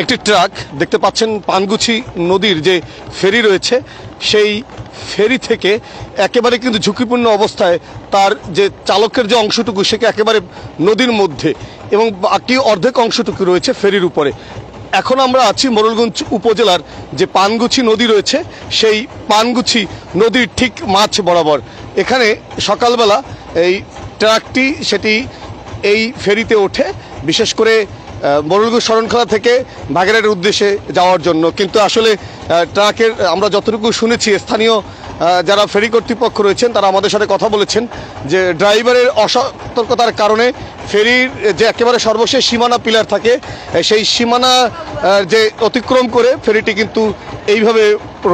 একটি ট্রাক দেখতে পাচ্ছেন পানগুছি নদীর যে ফেরি রয়েছে সেই ফেরি থেকে একেবারে কিন্তু ঝুঁকিপূর্ণ অবস্থায় তার যে চালকের যে অংশটুকু সেকে একেবারে নদীর মধ্যে এবং বাকি অর্ধেক অংশটুকু রয়েছে ফেরির উপরে। এখন আমরা আছি মোরেলগঞ্জ উপজেলার যে পানগুছি নদী রয়েছে সেই পানগুছি নদীর ঠিক মাঝ বরাবর। এখানে সকালবেলা এই ট্রাকটি সেটি এই ফেরিতে ওঠে বিশেষ করে মোরেলগঞ্জ শরণখোলা থেকে বাগেরহাটের উদ্দেশ্যে যাওয়ার জন্য, কিন্তু আসলে ট্রাকের আমরা যতটুকু শুনেছি স্থানীয় যারা ফেরি কর্তৃপক্ষ রয়েছেন তারা আমাদের সাথে কথা বলেছেন যে ড্রাইভারের অসতর্কতার কারণে ফেরির যে একেবারে সর্বশেষ সীমানা পিলার থাকে সেই সীমানা যে অতিক্রম করে ফেরিটি কিন্তু এইভাবে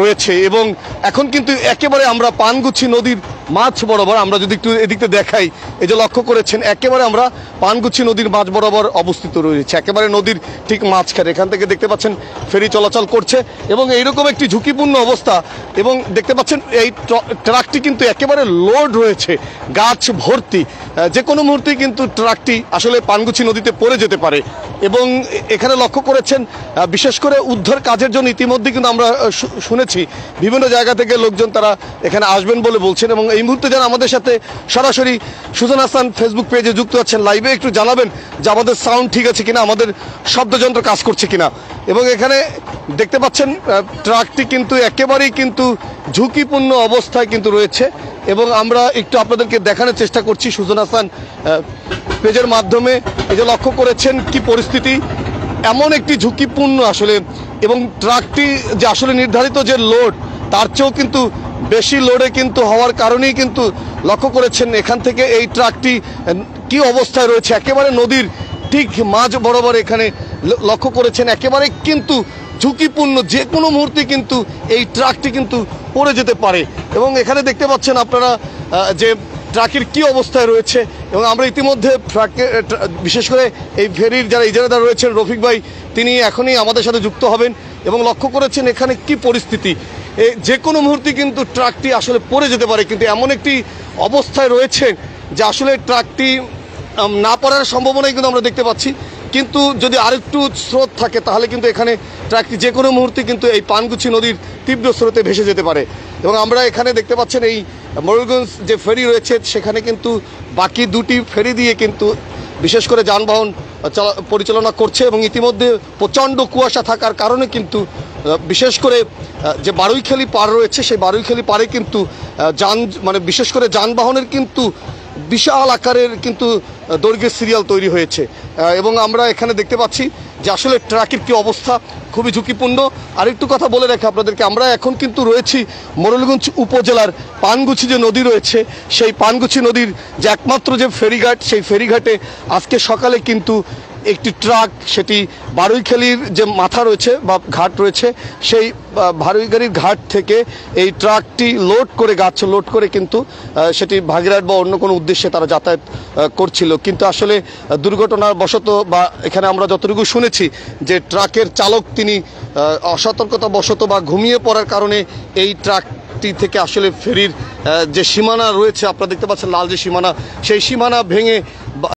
রয়েছে এবং এখন কিন্তু একেবারে আমরা পানগুছি নদীর মাঝ বরাবর। আমরা যদি একটু এদিকে দেখাই, এই যে লক্ষ্য করেছেন একেবারে আমরা পানগুছি নদীর মাঝ বরাবর অবস্থিত রয়েছে, একেবারে নদীর ঠিক মাঝখানে। এখান থেকে দেখতে পাচ্ছেন ফেরি চলাচল করছে এবং এইরকম একটি ঝুঁকিপূর্ণ অবস্থা এবং দেখতে পাচ্ছেন এই ট্রাকটি কিন্তু একেবারে লোড রয়েছে, গাছ ভর্তি, যে কোনো মুহূর্তেই কিন্তু ট্রাকটি আসলে পানগুছি নদীতে পড়ে যেতে পারে। এবং এখানে লক্ষ্য করেছেন বিশেষ করে উদ্ধার কাজের জন্য ইতিমধ্যে কিন্তু আমরা শুনেছি বিভিন্ন জায়গা থেকে লোকজন তারা এখানে আসবেন বলে বলছেন এবং এই মুহূর্তে যারা আমাদের সাথে সরাসরি সুজন হাসান ফেসবুক পেজে যুক্ত আছেন লাইভে একটু জানাবেন যে আমাদের সাউন্ড ঠিক আছে কিনা, আমাদের শব্দযন্ত্র কাজ করছে কিনা। এবং এখানে দেখতে পাচ্ছেন ট্রাকটি কিন্তু একেবারেই কিন্তু ঝুঁকিপূর্ণ অবস্থায় কিন্তু রয়েছে এবং আমরা একটু আপনাদেরকে দেখানোর চেষ্টা করছি সুজন হাসান পেজের মাধ্যমে। এই যে লক্ষ্য করেছেন কি পরিস্থিতি, এমন একটি ঝুঁকিপূর্ণ আসলে, এবং ট্রাকটি যে আসলে নির্ধারিত যে লোড তার চেয়েও কিন্তু বেশি লোডে কিন্তু হওয়ার কারণেই কিন্তু লক্ষ্য করেছেন এখান থেকে এই ট্রাকটি কি অবস্থায় রয়েছে একেবারে নদীর ঠিক মাঝ বরাবর। এখানে লক্ষ্য করেছেন একেবারে কিন্তু ঝুঁকিপূর্ণ, যে কোনো মুহূর্তে কিন্তু এই ট্রাকটি কিন্তু পড়ে যেতে পারে এবং এখানে দেখতে পাচ্ছেন আপনারা যে ট্রাকের কি অবস্থায় রয়েছে। এবং আমরা ইতিমধ্যে বিশেষ করে এই ফেরির যারা ইজারাদার রয়েছেন রফিক ভাই, তিনি এখনই আমাদের সাথে যুক্ত হবেন এবং লক্ষ্য করেছেন এখানে কি পরিস্থিতি, যে কোনো মুহূর্তে কিন্তু ট্রাকটি আসলে পড়ে যেতে পারে, কিন্তু এমন একটি অবস্থায় রয়েছে যে আসলে ট্রাকটি না পড়ার সম্ভাবনাই কিন্তু আমরা দেখতে পাচ্ছি। কিন্তু যদি আরেকটু স্রোত থাকে তাহলে কিন্তু এখানে ট্রাকটি যে কোনো মুহূর্তে কিন্তু এই পানগুছি নদীর তীব্র স্রোতে ভেসে যেতে পারে। এবং আমরা এখানে দেখতে পাচ্ছেন এই মোরেলগঞ্জ যে ফেরি রয়েছে সেখানে কিন্তু বাকি দুটি ফেরি দিয়ে কিন্তু বিশেষ করে যানবাহন পরিচালনা করছে এবং ইতিমধ্যে প্রচণ্ড কুয়াশা থাকার কারণে কিন্তু বিশেষ করে যে বারুইখালী পাড় রয়েছে সেই বারুইখালী পাড়ে কিন্তু বিশেষ করে যানবাহনের কিন্তু বিশাল আকারের কিন্তু দৈর্ঘ্যের সিরিয়াল তৈরি হয়েছে এবং আমরা এখানে দেখতে পাচ্ছি যে আসলে ট্রাকের কি অবস্থা, খুবই ঝুঁকিপূর্ণ। আরেকটু কথা বলে রাখি আপনাদেরকে, আমরা এখন কিন্তু রয়েছি মোরেলগঞ্জ উপজেলার পানগুছি যে নদী রয়েছে সেই পানগুছি নদীর যে একমাত্র যে ফেরিঘাট, সেই ফেরিঘাটে আজকে সকালে কিন্তু একটি ট্রাক সেটি বারুইখালীর যে মাথা রয়েছে বা ঘাট রয়েছে সেই বারুইখালীর ঘাট থেকে এই ট্রাকটি লোড করে গাছ লোড করে কিন্তু সেটি বাগেরহাট বা অন্য কোনো উদ্দেশ্যে তারা যাতায়াত করছিল। কিন্তু আসলে দুর্ঘটনার বশত বা এখানে আমরা যতটুকু শুনেছি যে ট্রাকের চালক তিনি অসতর্কতা বশত বা ঘুমিয়ে পড়ার কারণে এই ট্রাকটি থেকে আসলে ফেরির যে সীমানা রয়েছে আপনারা দেখতে পাচ্ছেন লাল যে সীমানা, সেই সীমানা ভেঙে